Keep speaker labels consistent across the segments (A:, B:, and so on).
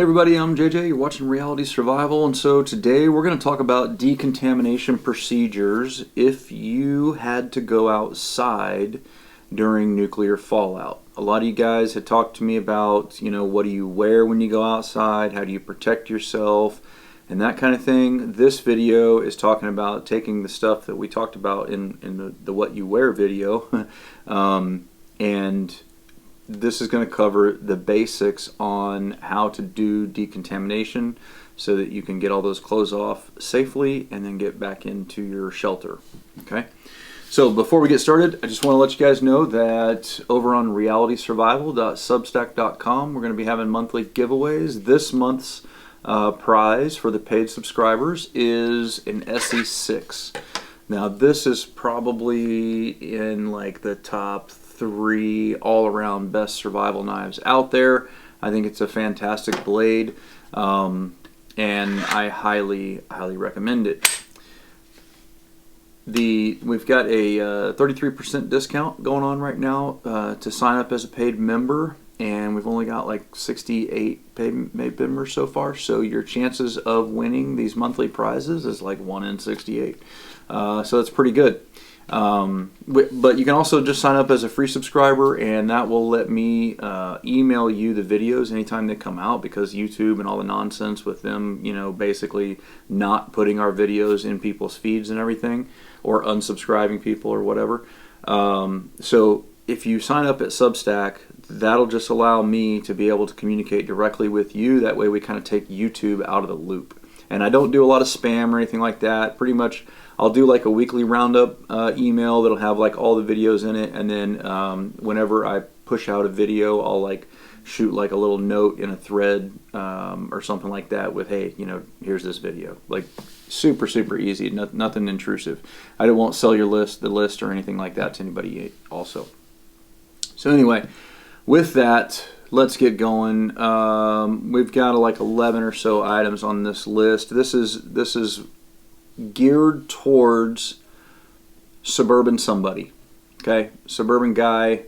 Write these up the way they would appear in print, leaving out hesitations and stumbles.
A: Hey everybody, I'm JJ, you're watching Reality Survival, and so today we're going to talk about decontamination procedures if you had to go outside during nuclear fallout. A lot of you guys had talked to me about, what do you wear when you go outside, how do you protect yourself, and that kind of thing. This video is talking about taking the stuff that we talked about in the what you wear video, and this is going to cover the basics on how to do decontamination so that you can get all those clothes off safely and then get back into your shelter. Okay, so before we get started, I just want to let you guys know that over on realitysurvival.substack.com we're going to be having monthly giveaways. This month's prize for the paid subscribers is an SE6. Now this is probably in like the top 3 all-around best survival knives out there. I think it's a fantastic blade, and I highly recommend it. We've got a 33% discount going on right now to sign up as a paid member, and we've only got like 68 paid members so far, so your chances of winning these monthly prizes is like 1 in 68. So that's pretty good. But you can also just sign up as a free subscriber, and that will let me email you the videos anytime they come out, because YouTube and all the nonsense with them, basically not putting our videos in people's feeds and everything, or unsubscribing people or whatever. So if you sign up at Substack, that'll just allow me to be able to communicate directly with you. That way we kind of take YouTube out of the loop. And I don't do a lot of spam or anything like that. Pretty much I'll do like a weekly roundup email that'll have like all the videos in it, and then whenever I push out a video, I'll like shoot like a little note in a thread or something like that with, hey, here's this video. Like super easy, nothing intrusive. I won't sell the list or anything like that to anybody also. So anyway, with that, let's get going. We've got like 11 or so items on this list. This is geared towards suburban somebody. Okay, suburban guy,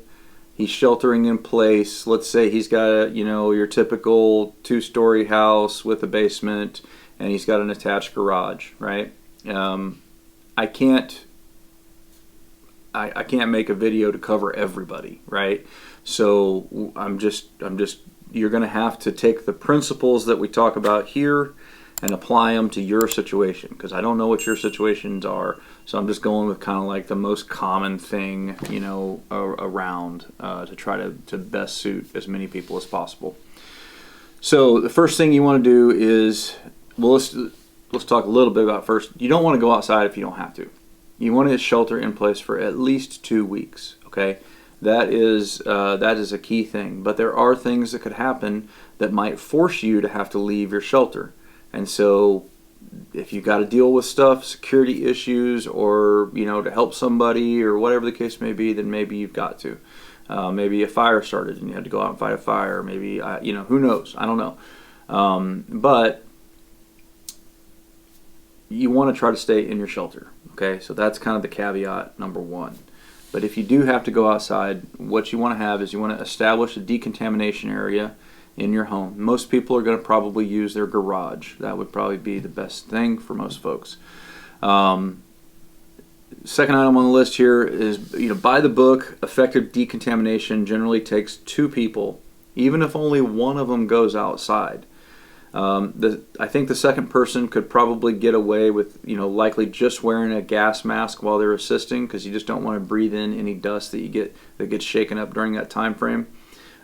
A: he's sheltering in place. Let's say he's got your typical 2-story house with a basement, and he's got an attached garage, right? I can't make a video to cover everybody, right? So you're going to have to take the principles that we talk about here and apply them to your situation, because I don't know what your situations are. So I'm just going with kind of like the most common thing, around to try to best suit as many people as possible. So the first thing you want to do is, well, let's talk a little bit about first. You don't want to go outside if you don't have to. You want to shelter in place for at least 2 weeks. Okay, that is a key thing. But there are things that could happen that might force you to have to leave your shelter. And so if you got to deal with stuff, security issues, or to help somebody or whatever the case may be, then maybe you've got to. Maybe a fire started and you had to go out and fight a fire. Maybe who knows? I don't know. But you want to try to stay in your shelter. Okay, so that's kind of the caveat number 1. But if you do have to go outside, what you want to have is you want to establish a decontamination area in your home. Most people are going to probably use their garage. That would probably be the best thing for most folks. Second item on the list here is, by the book, effective decontamination generally takes 2 people, even if only one of them goes outside. I think the second person could probably get away with, likely just wearing a gas mask while they're assisting, because you just don't want to breathe in any dust that gets shaken up during that time frame.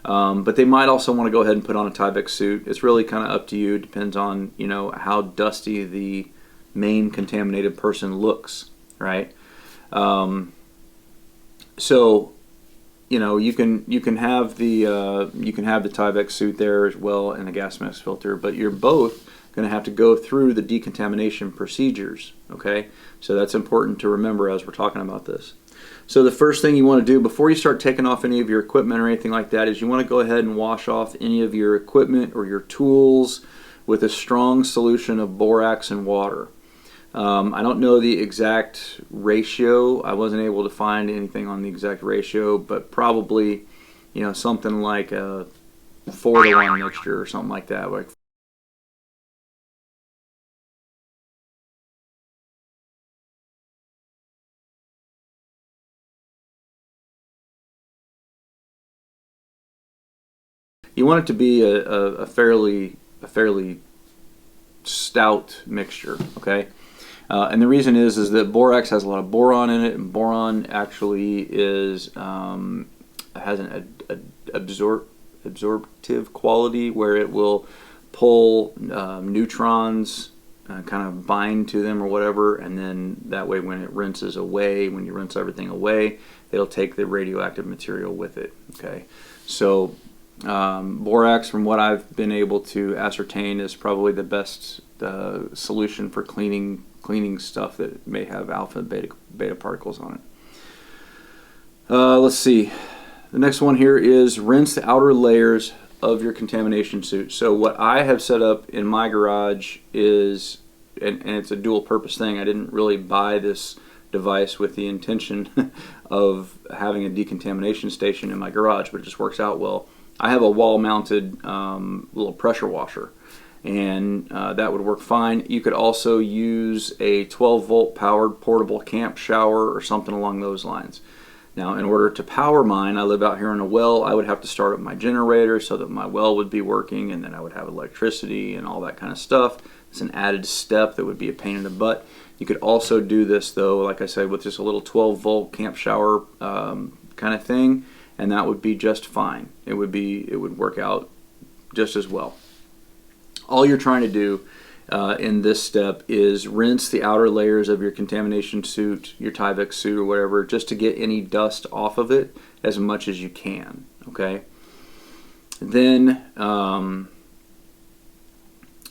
A: But they might also want to go ahead and put on a Tyvek suit. It's really kind of up to you. It depends on how dusty the main contaminated person looks, right? So you can have the Tyvek suit there as well, and the gas mask filter, but you're both going to have to go through the decontamination procedures. Okay, so that's important to remember as we're talking about this. So the first thing you want to do before you start taking off any of your equipment or anything like that is you want to go ahead and wash off any of your equipment or your tools with a strong solution of borax and water. I don't know the exact ratio. I wasn't able to find anything on the exact ratio, but probably something like a 4-to-1 mixture or something like that, like you want it to be a fairly stout mixture, okay? And the reason is that borax has a lot of boron in it, and boron actually has an absorptive quality where it will pull neutrons, kind of bind to them or whatever, and then that way when it rinses away, when you rinse everything away, it'll take the radioactive material with it, okay? So borax, from what I've been able to ascertain, is probably the best solution for cleaning stuff that may have alpha and beta particles on it. Let's see. The next one here is rinse the outer layers of your contamination suit. So what I have set up in my garage is, and it's a dual purpose thing, I didn't really buy this device with the intention of having a decontamination station in my garage, but it just works out well. I have a wall mounted little pressure washer, and that would work fine. You could also use a 12-volt powered portable camp shower or something along those lines. Now, in order to power mine, I live out here on a well, I would have to start up my generator so that my well would be working, and then I would have electricity and all that kind of stuff. It's an added step that would be a pain in the butt. You could also do this, though, like I said, with just a little 12-volt camp shower kind of thing, and that would be just fine. It would work out just as well. All you're trying to do in this step is rinse the outer layers of your contamination suit, your Tyvek suit or whatever, just to get any dust off of it as much as you can, okay? Then,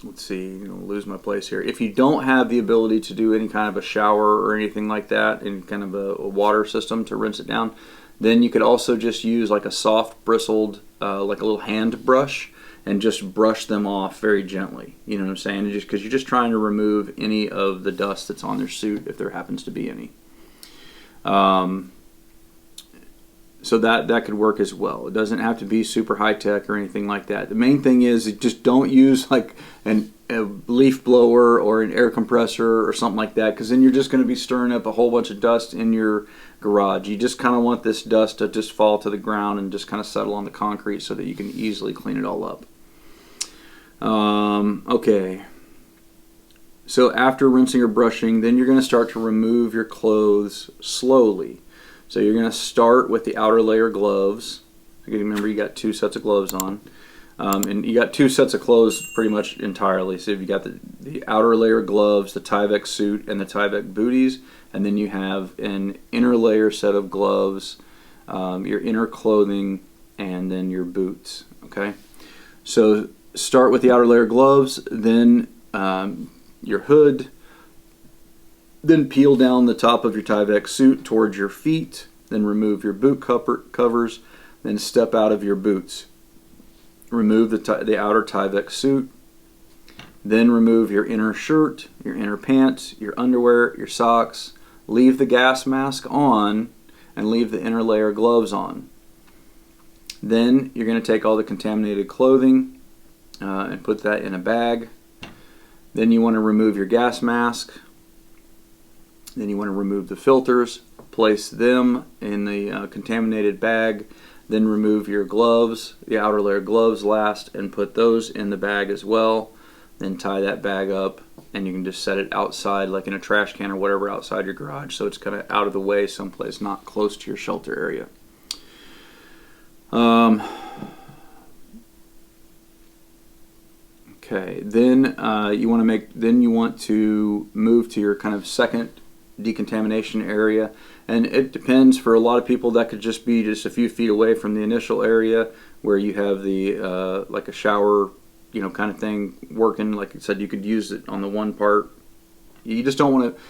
A: let's see, I'm going to lose my place here. If you don't have the ability to do any kind of a shower or anything like that, any kind of a water system to rinse it down, then you could also just use like a soft bristled, like a little hand brush, and just brush them off very gently. You know what I'm saying? Just because you're just trying to remove any of the dust that's on their suit, if there happens to be any. So that could work as well. It doesn't have to be super high tech or anything like that. The main thing is just don't use like a leaf blower or an air compressor or something like that, because then you're just going to be stirring up a whole bunch of dust in your garage. You just kind of want this dust to just fall to the ground and just kind of settle on the concrete so that you can easily clean it all up. Okay, so after rinsing or brushing, then you're going to start to remove your clothes slowly. So you're going to start with the outer layer gloves. Again, remember, you got 2 sets of gloves on, and you got 2 sets of clothes pretty much entirely. So you got the outer layer gloves, the Tyvek suit, and the Tyvek booties, and then you have an inner layer set of gloves, your inner clothing, and then your boots. Okay, so start with the outer layer gloves, then your hood, then peel down the top of your Tyvek suit towards your feet, then remove your boot covers, then step out of your boots. Remove the outer Tyvek suit, then remove your inner shirt, your inner pants, your underwear, your socks, leave the gas mask on, and leave the inner layer gloves on. Then you're going to take all the contaminated clothing and put that in a bag. Then you want to remove your gas mask. Then you want to remove the filters, place them in the contaminated bag, then remove your gloves, the outer layer gloves last, and put those in the bag as well. Then tie that bag up, and you can just set it outside, like in a trash can or whatever, outside your garage, so it's kind of out of the way someplace, not close to your shelter area. Okay, then you want to move to your kind of second decontamination area, and it depends. For a lot of people, that could just be just a few feet away from the initial area where you have the like a shower, you know, kind of thing working. Like I said, you could use it on the one part. You just don't want to.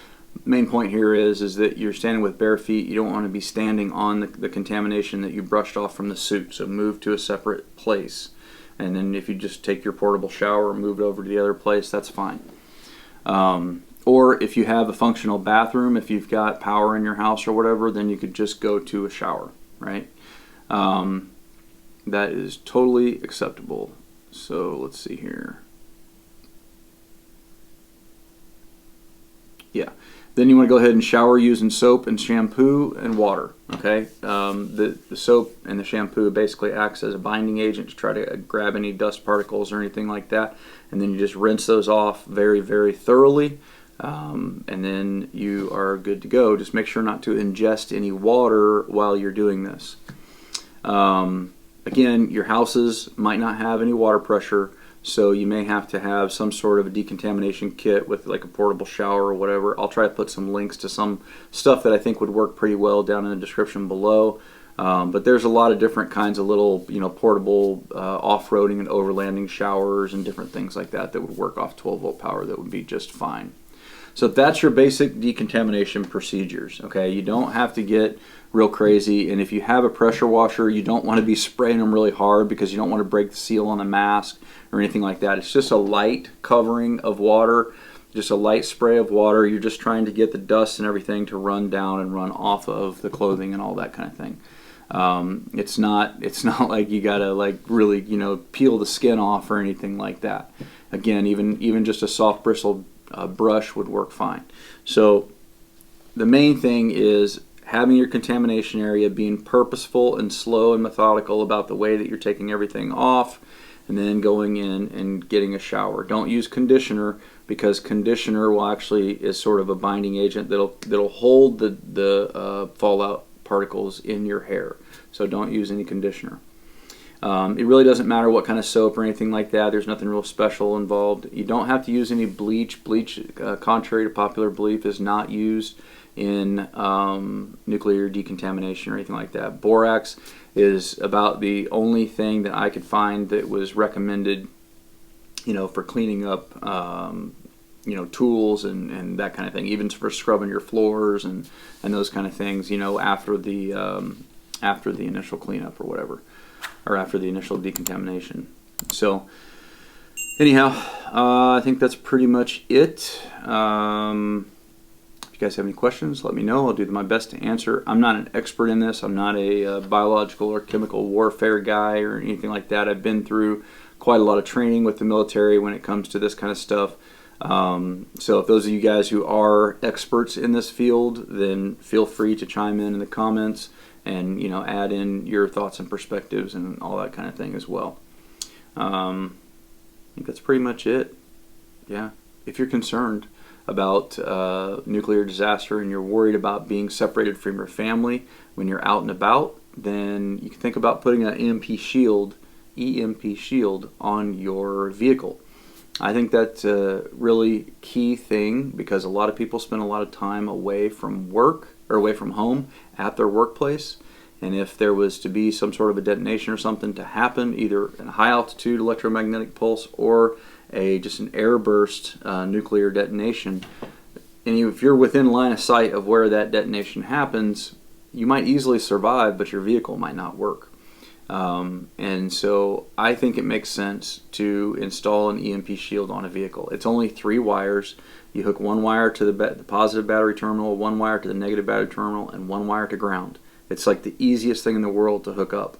A: Main point here is that you're standing with bare feet. You don't want to be standing on the contamination that you brushed off from the suit. So move to a separate place, and then if you just take your portable shower and move it over to the other place, that's fine. Or if you have a functional bathroom, if you've got power in your house or whatever, then you could just go to a shower, right? That is totally acceptable. So let's see here. Yeah. Then you want to go ahead and shower using soap and shampoo and water. Okay, the soap and the shampoo basically acts as a binding agent to try to grab any dust particles or anything like that, and then you just rinse those off very, very thoroughly, and then you are good to go. Just make sure not to ingest any water while you're doing this. Again, your houses might not have any water pressure, so you may have to have some sort of a decontamination kit with like a portable shower or whatever. I'll try to put some links to some stuff that I think would work pretty well down in the description below. But there's a lot of different kinds of little, portable off-roading and overlanding showers and different things like that that would work off 12-volt power that would be just fine. So that's your basic decontamination procedures. Okay, you don't have to get real crazy, and if you have a pressure washer, you don't want to be spraying them really hard because you don't want to break the seal on the mask or anything like that. It's just a light covering of water, just a light spray of water. You're just trying to get the dust and everything to run down and run off of the clothing and all that kind of thing. It's not like you gotta like really peel the skin off or anything like that. Again, even just a soft bristled brush would work fine. So the main thing is having your contamination area, being purposeful and slow and methodical about the way that you're taking everything off, and then going in and getting a shower. Don't use conditioner, because conditioner will actually is sort of a binding agent that'll hold the fallout particles in your hair. So don't use any conditioner. It really doesn't matter what kind of soap or anything like that. There's nothing real special involved. You don't have to use any bleach. Bleach, contrary to popular belief, is not used in nuclear decontamination or anything like that. Borax is about the only thing that I could find that was recommended, for cleaning up, tools and that kind of thing, even for scrubbing your floors and those kind of things, after the initial cleanup or whatever, or after the initial decontamination. So anyhow, I think that's pretty much it. If you guys have any questions, let me know. I'll do my best to answer. I'm not an expert in this. I'm not a biological or chemical warfare guy or anything like that. I've been through quite a lot of training with the military when it comes to this kind of stuff. So if those of you guys who are experts in this field, then feel free to chime in the comments and add in your thoughts and perspectives and all that kind of thing as well. I think that's pretty much it. Yeah, if you're concerned about nuclear disaster and you're worried about being separated from your family when you're out and about, then you can think about putting an EMP shield on your vehicle. I think that's a really key thing, because a lot of people spend a lot of time away from work or away from home at their workplace, and if there was to be some sort of a detonation or something to happen, either a high altitude electromagnetic pulse or just an airburst nuclear detonation, and if you're within line of sight of where that detonation happens, you might easily survive, but your vehicle might not work. And so I think it makes sense to install an EMP shield on a vehicle. It's only 3 wires. You hook one wire to the positive battery terminal, one wire to the negative battery terminal, and one wire to ground. It's like the easiest thing in the world to hook up.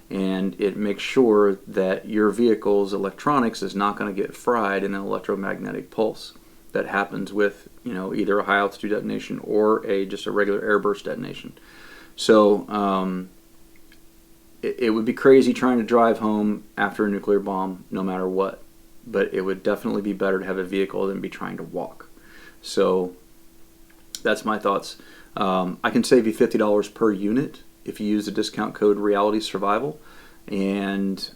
A: And it makes sure that your vehicle's electronics is not going to get fried in an electromagnetic pulse that happens with either a high altitude detonation or just a regular airburst detonation. So it would be crazy trying to drive home after a nuclear bomb no matter what, but it would definitely be better to have a vehicle than be trying to walk. So that's my thoughts. I can save you $50 per unit if you use the discount code Reality Survival, and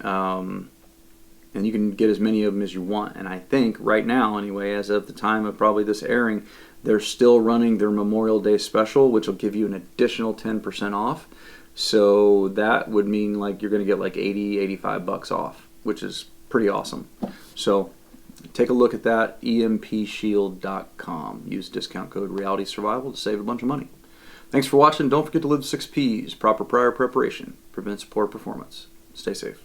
A: you can get as many of them as you want. And I think right now, anyway, as of the time of probably this airing, they're still running their Memorial Day special, which will give you an additional 10% off. So that would mean like you're going to get like $85 off, which is pretty awesome. So take a look at that, empshield.com. Use discount code Reality Survival to save a bunch of money. Thanks for watching. Don't forget to live the 6 P's. Proper prior preparation prevents poor performance. Stay safe.